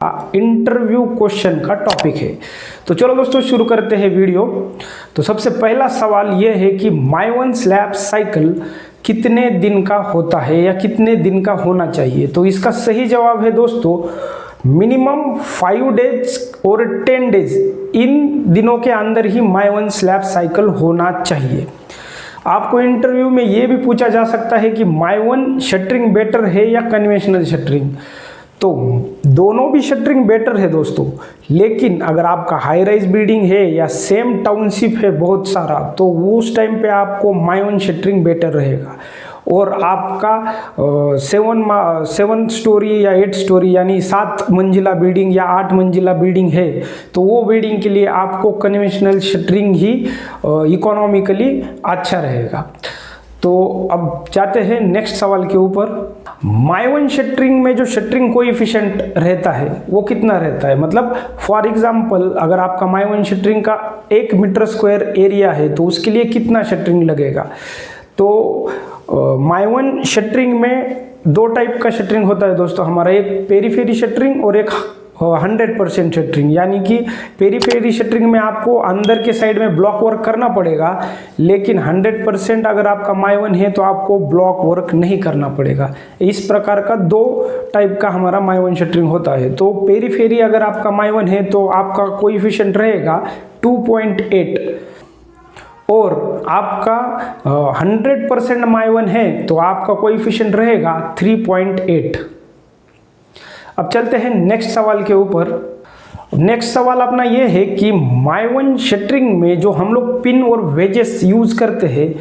Interview question का topic है। तो चलो दोस्तों शुरू करते हैं वीडियो। तो सबसे पहला सवाल यह है कि माइवन स्लैब साइकिल कितने दिन का होता है या कितने दिन का होना चाहिए। तो इसका सही जवाब है दोस्तों मिनिमम 5 डेज और 10 डेज, इन दिनों के अंदर ही माइवन स्लैब साइकिल होना चाहिए। आपको इंटरव्यू में यह भी पूछा जा सकता है कि माइवन शटरिंग बेटर है या कन्वेंशनल शटरिंग। तो दोनों भी शटरिंग बेटर है दोस्तों, लेकिन अगर आपका हाई राइज बिल्डिंग है या सेम टाउनशिप है बहुत सारा, तो उस टाइम पे आपको माइवन शटरिंग बेटर रहेगा। और आपका 7 स्टोरी या 8 स्टोरी यानी 7 मंजिला बिल्डिंग या 8 मंजिला बिल्डिंग है, तो वो बिल्डिंग के लिए आपको कन्वेंशनल शटरिंग ही इकोनॉमिकली अच्छा रहेगा। तो अब जाते हैं नेक्स्ट सवाल के ऊपर। माइवन शटरिंग में जो शटरिंग कोएफिशिएंट रहता है वो कितना रहता है, मतलब फॉर एग्जांपल अगर आपका माइवन शटरिंग का 1 मीटर स्क्वायर एरिया है तो उसके लिए कितना शटरिंग लगेगा। तो माइवन शटरिंग में 2 टाइप का शटरिंग होता है दोस्तों हमारा, एक पेरीफेरी शटरिंग और एक 100% शटरिंग। यानी कि पेरीफेरी शटरिंग में आपको अंदर के साइड में ब्लॉक वर्क करना पड़ेगा, लेकिन 100% अगर आपका माइवन है तो आपको ब्लॉक वर्क नहीं करना पड़ेगा। इस प्रकार का 2 टाइप का हमारा माइवन शटरिंग होता है। तो पेरीफेरी अगर आपका माइवन है तो आपका कोएफिशिएंट रहेगा 2.8 और आपका 100% माइवन है तो आपका कोएफिशिएंट रहेगा 3.8। अब चलते हैं नेक्स्ट सवाल के ऊपर। नेक्स्ट सवाल अपना यह है कि माइवन शटरिंग में जो हम लोग पिन और वेजेस यूज करते हैं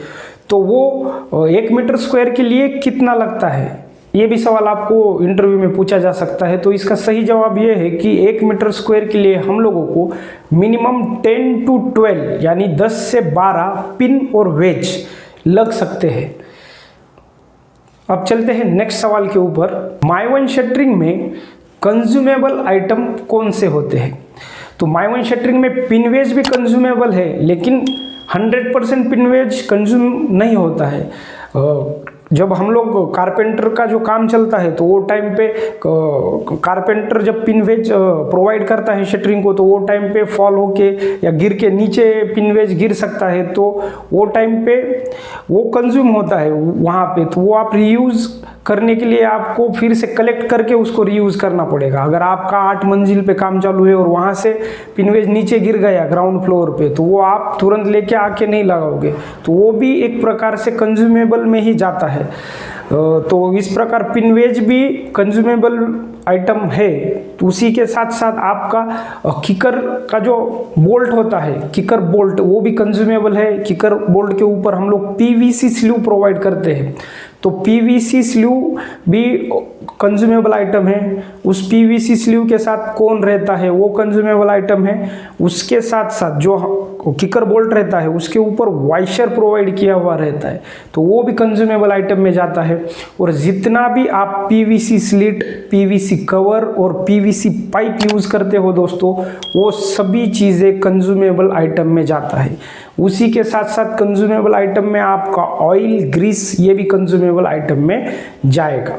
तो वो 1 मीटर स्क्वायर के लिए कितना लगता है। ये भी सवाल आपको इंटरव्यू में पूछा जा सकता है। तो इसका सही जवाब यह है कि 1 मीटर स्क्वायर के लिए हम लोगों को मिनिमम 10 to 12 यानी 10 से 12 पिन और वेज लग सकते हैं। अब चलते हैं नेक्स्ट सवाल के ऊपर। माइवन शटरिंग में कंज्यूमेबल आइटम कौन से होते हैं। तो माइवन शटरिंग में पिनवेज भी कंज्यूमेबल है, लेकिन 100% पिनवेज कंज्यूम नहीं होता है। जब हम लोग कारपेंटर का जो काम चलता है तो वो टाइम पे कारपेंटर जब पिनवेज प्रोवाइड करता है शटरिंग को, तो वो टाइम पे फॉल होके या गिर के नीचे पिनवेज गिर सकता है, तो वो टाइम पे वो कंज्यूम होता है वहाँ पे। तो वो आप रीयूज़ करने के लिए आपको फिर से कलेक्ट करके उसको रीयूज़ करना पड़ेगा। अगर आपका 8 मंजिल पे काम चालू है और वहाँ से पिनवेज नीचे गिर गया ग्राउंड फ्लोर पे, तो वो आप तुरंत लेके आके नहीं लगाओगे, तो वो भी एक प्रकार से कंज्यूमेबल में ही जाता है। तो इस प्रकार पिनवेज भी कंज्यूमेबल आइटम है। तो उसी के साथ साथ आपका किकर का जो बोल्ट होता है, किकर बोल्ट, वो भी कंज्यूमेबल है। किकर बोल्ट के ऊपर हम लोग पीवीसी स्लीव प्रोवाइड करते हैं, तो पीवीसी स्लीव भी कंज्यूमेबल आइटम है। उस पीवीसी स्लीव के साथ कौन रहता है वो कंज्यूमेबल आइटम है। उसके साथ साथ जो किकर बोल्ट रहता है उसके ऊपर वाइशर प्रोवाइड किया हुआ रहता है, तो वो भी कंज्यूमेबल आइटम में जाता है। और जितना भी आप पीवीसी स्लिट, पीवीसी कवर और पीवीसी पाइप यूज करते हो दोस्तों, वो सभी चीज़ें कंज्यूमेबल आइटम में जाता है। उसी के साथ साथ कंज्यूमेबल आइटम में आपका ऑयल, ग्रीस, ये भी कंज्यूमेबल आइटम में जाएगा।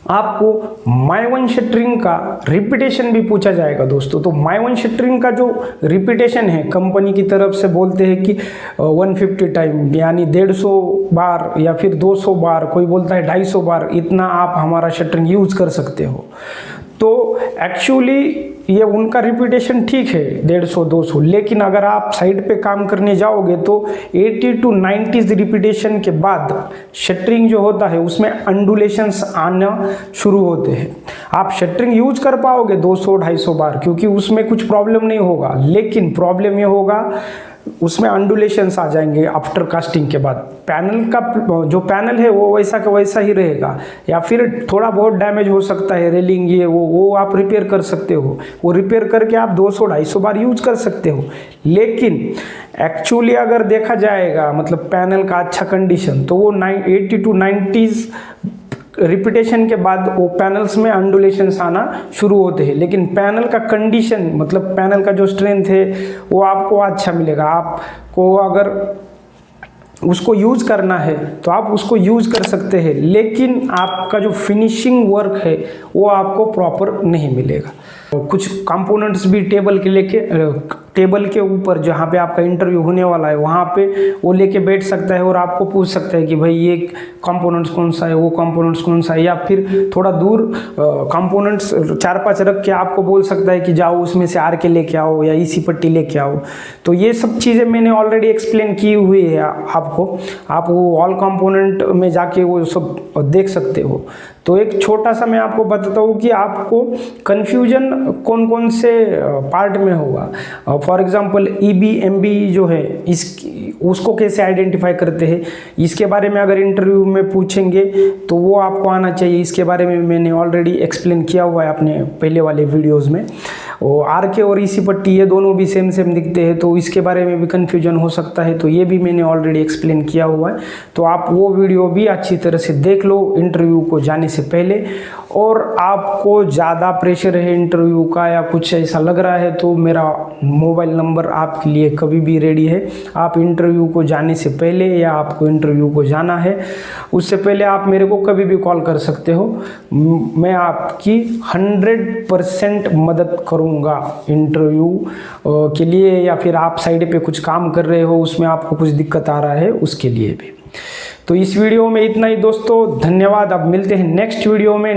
आपको माइवन शटरिंग का रिपीटेशन भी पूछा जाएगा दोस्तों। तो माइवन शटरिंग का जो रिपीटेशन है कंपनी की तरफ से बोलते हैं कि 150 टाइम यानी 150 बार या फिर 200 बार, कोई बोलता है 250 बार, इतना आप हमारा शटरिंग यूज कर सकते हो। तो एक्चुअली ये उनका रिपीटेशन ठीक है 150-200, लेकिन अगर आप साइड पे काम करने जाओगे तो 80 to 90 रिपीटेशन के बाद शटरिंग जो होता है उसमें अंडुलेशंस आना शुरू होते हैं। आप शटरिंग यूज कर पाओगे 200-250 बार क्योंकि उसमें कुछ प्रॉब्लम नहीं होगा, लेकिन प्रॉब्लम ये होगा उसमें अंडुलेशंस आ जाएंगे आफ्टर कास्टिंग के बाद। पैनल का जो पैनल है वो वैसा का वैसा ही रहेगा, या फिर थोड़ा बहुत डैमेज हो सकता है, रेलिंग ये वो आप रिपेयर कर सकते हो। वो रिपेयर करके आप 200-250 बार यूज कर सकते हो। लेकिन एक्चुअली अगर देखा जाएगा मतलब पैनल का अच्छा कंडीशन, तो वो 80 to 90 रिपीटेशन के बाद वो पैनल्स में अंडुलेशंस आना शुरू होते हैं। लेकिन पैनल का कंडीशन मतलब पैनल का जो स्ट्रेंथ है वो आपको अच्छा मिलेगा। आपको अगर उसको यूज करना है तो आप उसको यूज कर सकते हैं, लेकिन आपका जो फिनिशिंग वर्क है वो आपको प्रॉपर नहीं मिलेगा। कुछ कंपोनेंट्स भी टेबल के ऊपर जहाँ पे आपका इंटरव्यू होने वाला है वहाँ पे वो लेके बैठ सकता है और आपको पूछ सकता है कि भाई ये कंपोनेंट्स कौन सा है, वो कंपोनेंट्स कौन सा है, या फिर थोड़ा दूर कंपोनेंट्स 4-5 रख के आपको बोल सकता है कि जाओ उसमें से आर के लेके आओ या इसी पट्टी लेके आओ। तो ये सब चीज़ें मैंने ऑलरेडी एक्सप्लेन की हुई है आपको, आप वो ऑल कंपोनेंट में जाके वो सब देख सकते हो। तो एक छोटा सा मैं आपको बताता हूँ कि आपको कन्फ्यूजन कौन कौन से पार्ट में होगा। फॉर एग्जांपल EBMB जो है उसको कैसे आइडेंटिफाई करते हैं, इसके बारे में अगर इंटरव्यू में पूछेंगे तो वो आपको आना चाहिए। इसके बारे में मैंने ऑलरेडी एक्सप्लेन किया हुआ है अपने पहले वाले वीडियोज़ में। और RK और इसी पट्टी ये दोनों भी सेम दिखते हैं, तो इसके बारे में भी कन्फ्यूजन हो सकता है, तो ये भी मैंने ऑलरेडी एक्सप्लेन किया हुआ है। तो आप वो वीडियो भी अच्छी तरह से देख लो इंटरव्यू को जाने से पहले। और आपको ज़्यादा प्रेशर है इंटरव्यू का या कुछ ऐसा लग रहा है तो मेरा मोबाइल नंबर आपके लिए कभी भी रेडी है। आप इंटरव्यू को जाने से पहले या आपको इंटरव्यू को जाना है उससे पहले आप मेरे को कभी भी कॉल कर सकते हो। मैं आपकी 100% मदद करूँगा इंटरव्यू के लिए, या फिर आप साइड पे कुछ काम कर रहे हो उसमें आपको कुछ दिक्कत आ रहा है उसके लिए भी। तो इस वीडियो में इतना ही दोस्तों, धन्यवाद। अब मिलते हैं नेक्स्ट वीडियो में।